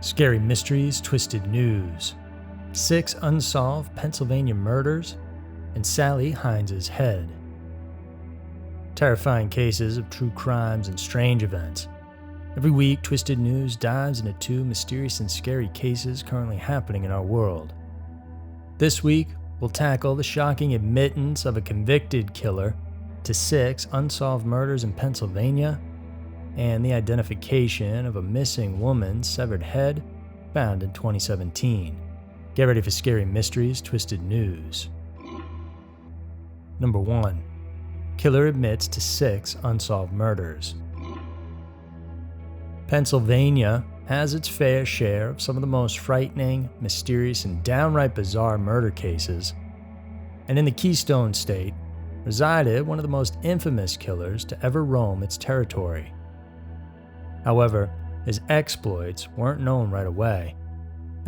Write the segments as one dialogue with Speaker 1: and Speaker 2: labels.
Speaker 1: Scary mysteries, twisted news, 6 unsolved Pennsylvania murders, and Sally Hines' head. Terrifying cases of true crimes and strange events. Every week, Twisted News dives into 2 mysterious and scary cases currently happening in our world. This week, we'll tackle the shocking admittance of a convicted killer to 6 unsolved murders in Pennsylvania, and the identification of a missing woman's severed head found in 2017. Get ready for Scary Mysteries, Twisted News. Number 1. Killer admits to 6 unsolved murders. Pennsylvania has its fair share of some of the most frightening, mysterious, and downright bizarre murder cases, and in the Keystone State resided one of the most infamous killers to ever roam its territory. However, his exploits weren't known right away,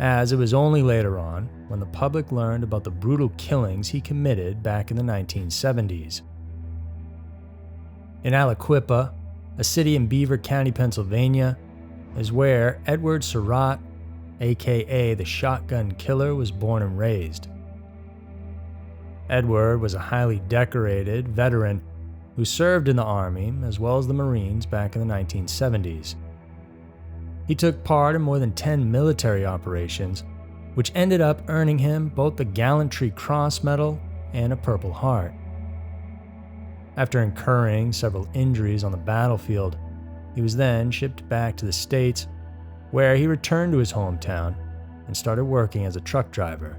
Speaker 1: as it was only later on when the public learned about the brutal killings he committed back in the 1970s. In Aliquippa, a city in Beaver County, Pennsylvania, is where Edward Surratt, aka the Shotgun Killer, was born and raised. Edward was a highly decorated veteran who served in the Army as well as the Marines back in the 1970s. He took part in more than 10 military operations, which ended up earning him both the Gallantry Cross Medal and a Purple Heart. After incurring several injuries on the battlefield, he was then shipped back to the States, where he returned to his hometown and started working as a truck driver.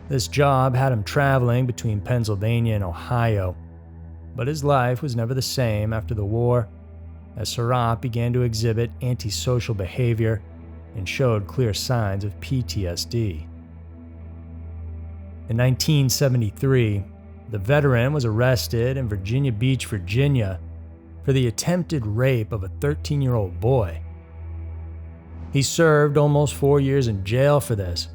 Speaker 1: This job had him traveling between Pennsylvania and Ohio, but his life was never the same after the war, as Surratt began to exhibit antisocial behavior and showed clear signs of PTSD. In 1973, the veteran was arrested in Virginia Beach, Virginia, for the attempted rape of a 13-year-old boy. He served almost 4 years in jail for this,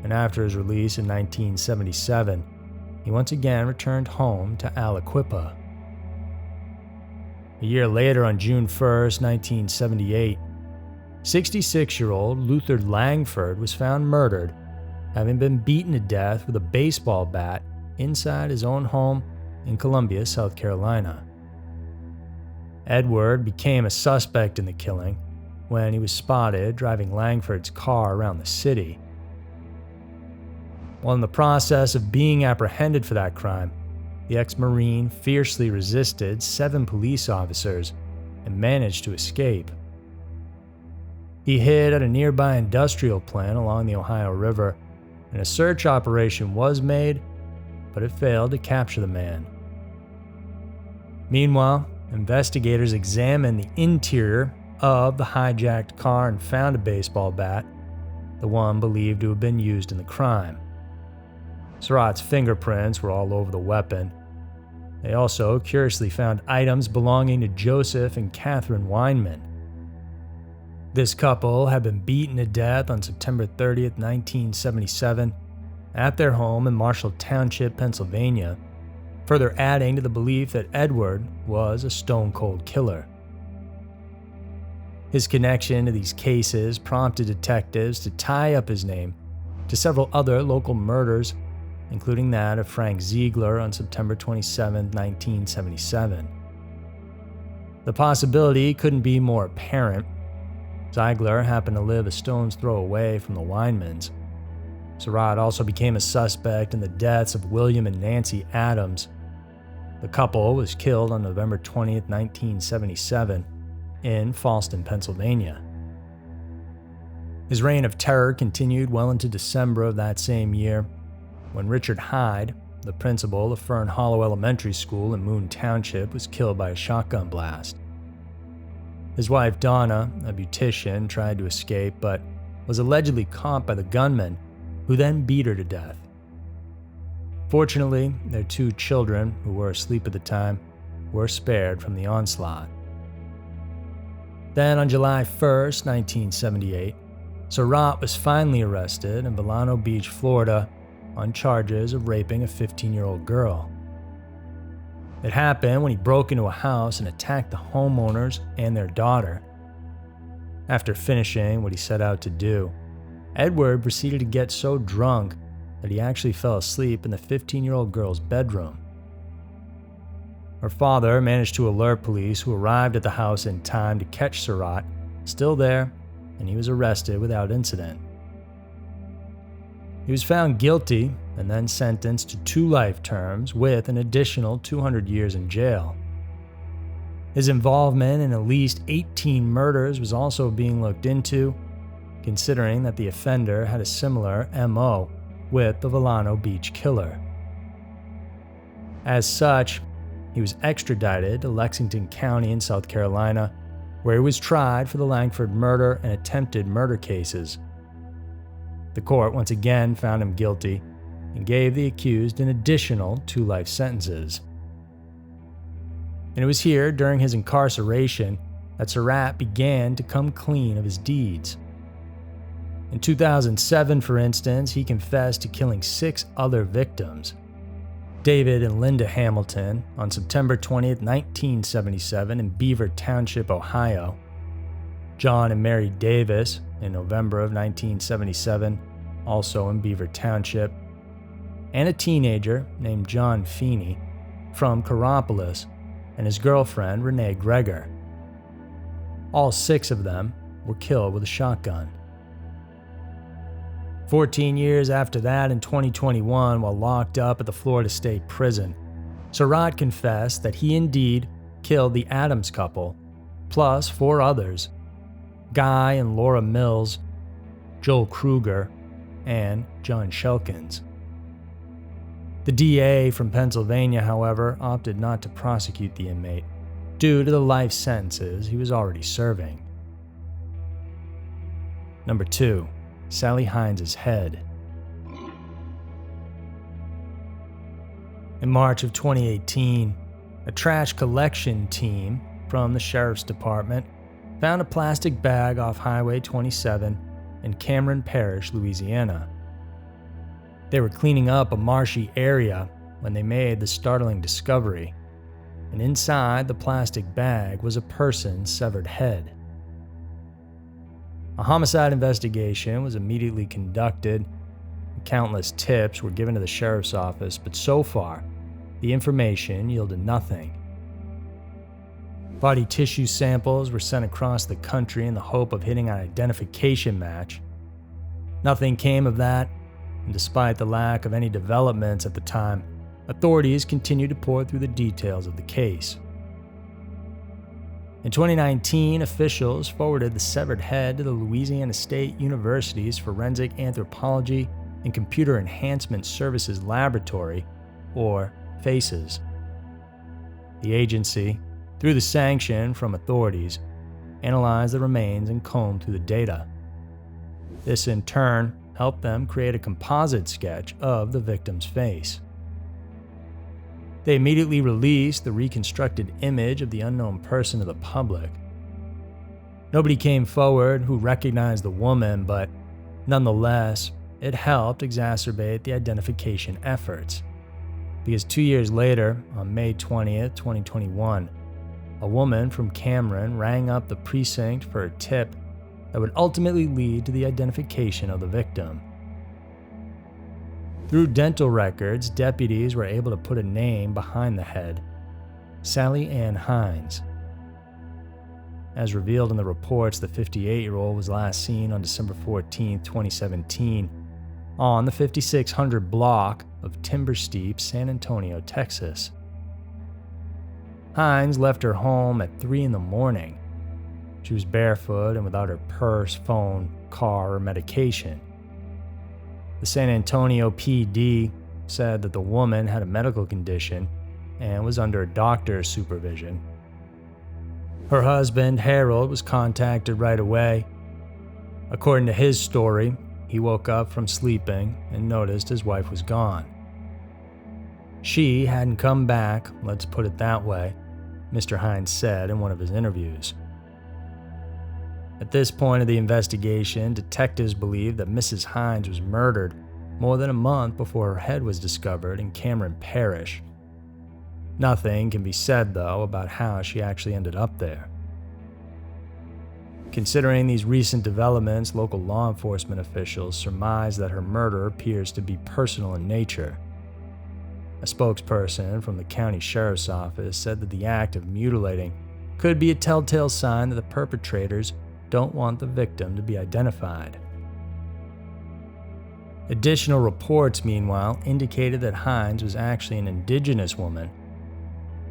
Speaker 1: and after his release in 1977, he once again returned home to Aliquippa. A year later, on June 1st, 1978, 66-year-old Luther Langford was found murdered, having been beaten to death with a baseball bat inside his own home in Columbia, South Carolina. Edward became a suspect in the killing when he was spotted driving Langford's car around the city. While in the process of being apprehended for that crime, the ex-Marine fiercely resisted 7 police officers and managed to escape. He hid at a nearby industrial plant along the Ohio River, and a search operation was made, but it failed to capture the man. Meanwhile, investigators examined the interior of the hijacked car and found a baseball bat, the one believed to have been used in the crime. Surratt's fingerprints were all over the weapon. They also curiously found items belonging to Joseph and Catherine Weinman. This couple had been beaten to death on September 30th, 1977, at their home in Marshall Township, Pennsylvania, further adding to the belief that Edward was a stone-cold killer. His connection to these cases prompted detectives to tie up his name to several other local murders, including that of Frank Ziegler on September 27, 1977. The possibility couldn't be more apparent. Ziegler happened to live a stone's throw away from the Weinmans. Surratt also became a suspect in the deaths of William and Nancy Adams. The couple was killed on November 20, 1977, in Fallston, Pennsylvania. His reign of terror continued well into December of that same year, when Richard Hyde, the principal of Fern Hollow Elementary School in Moon Township, was killed by a shotgun blast. His wife Donna, a beautician, tried to escape but was allegedly caught by the gunman, who then beat her to death. Fortunately, their 2 children, who were asleep at the time, were spared from the onslaught. Then on July 1st, 1978, Surratt was finally arrested in Volcano Beach, Florida, on charges of raping a 15-year-old girl. It happened when he broke into a house and attacked the homeowners and their daughter. After finishing what he set out to do, Edward proceeded to get so drunk that he actually fell asleep in the 15-year-old girl's bedroom. Her father managed to alert police, who arrived at the house in time to catch Surratt still there, and he was arrested without incident. He was found guilty and then sentenced to 2 life terms with an additional 200 years in jail. His involvement in at least 18 murders was also being looked into, considering that the offender had a similar MO with the Volcano Beach killer. As such, he was extradited to Lexington County in South Carolina, where he was tried for the Langford murder and attempted murder cases. The court once again found him guilty and gave the accused an additional 2 life sentences. And it was here, during his incarceration, that Surratt began to come clean of his deeds. In 2007, for instance, he confessed to killing 6 other victims: David and Linda Hamilton on September 20th, 1977 in Beaver Township, Ohio; John and Mary Davis in November of 1977, also in Beaver Township; and a teenager named John Feeney from Coropolis and his girlfriend Renee Greger. All 6 of them were killed with a shotgun. 14 years after that, in 2021, while locked up at the Florida State Prison, Surratt confessed that he indeed killed the Adams couple, plus 4 others: Guy and Laura Mills, Joel Kruger, and John Shelkins. The DA from Pennsylvania, however, opted not to prosecute the inmate due to the life sentences he was already serving. Number 2. Sally Hines' head. In March of 2018, a trash collection team from the Sheriff's Department found a plastic bag off Highway 27 in Cameron Parish, Louisiana. They were cleaning up a marshy area when they made the startling discovery, and inside the plastic bag was a person's severed head. A homicide investigation was immediately conducted, and countless tips were given to the sheriff's office, but so far, the information yielded nothing. Body tissue samples were sent across the country in the hope of hitting an identification match. Nothing came of that, and despite the lack of any developments at the time, authorities continued to pore through the details of the case. In 2019, officials forwarded the severed head to the Louisiana State University's Forensic Anthropology and Computer Enhancement Services Laboratory, or FACES. The agency, through the sanction from authorities, analyzed the remains and combed through the data. This in turn helped them create a composite sketch of the victim's face. They immediately released the reconstructed image of the unknown person to the public. Nobody came forward who recognized the woman, but nonetheless, it helped exacerbate the identification efforts. Because 2 years later, on May 20th, 2021, a woman from Cameron rang up the precinct for a tip that would ultimately lead to the identification of the victim. Through dental records, deputies were able to put a name behind the head: Sally Ann Hines. As revealed in the reports, the 58-year-old was last seen on December 14, 2017, on the 5600 block of Timber Steep, San Antonio, Texas. Hines left her home at 3 in the morning. She was barefoot and without her purse, phone, car, or medication. The San Antonio PD said that the woman had a medical condition and was under a doctor's supervision. Her husband, Harold, was contacted right away. According to his story, he woke up from sleeping and noticed his wife was gone. She hadn't come back, let's put it that way, Mr. Hines said in one of his interviews. At this point of the investigation, detectives believed that Mrs. Hines was murdered more than a month before her head was discovered in Cameron Parish. Nothing can be said, though, about how she actually ended up there. Considering these recent developments, local law enforcement officials surmise that her murder appears to be personal in nature. A spokesperson from the county sheriff's office said that the act of mutilating could be a telltale sign that the perpetrators don't want the victim to be identified. Additional reports, meanwhile, indicated that Hines was actually an indigenous woman.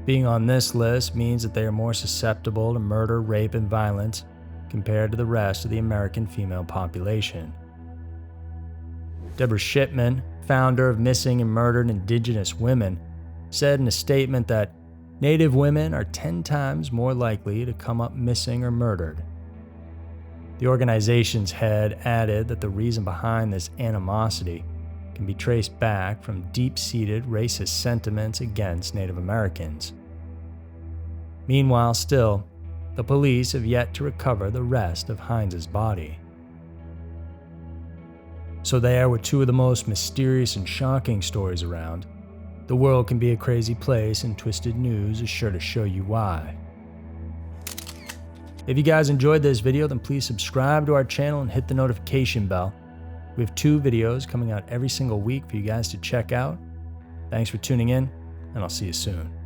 Speaker 1: Being on this list means that they are more susceptible to murder, rape, and violence compared to the rest of the American female population. Deborah Shipman, founder of Missing and Murdered Indigenous Women, said in a statement that Native women are 10 times more likely to come up missing or murdered. The organization's head added that the reason behind this animosity can be traced back from deep-seated racist sentiments against Native Americans. Meanwhile, still, the police have yet to recover the rest of Hines' body. So there were two of the most mysterious and shocking stories around. The world can be a crazy place, and Twisted News is sure to show you why. If you guys enjoyed this video, then please subscribe to our channel and hit the notification bell. We have 2 videos coming out every single week for you guys to check out. Thanks for tuning in, and I'll see you soon.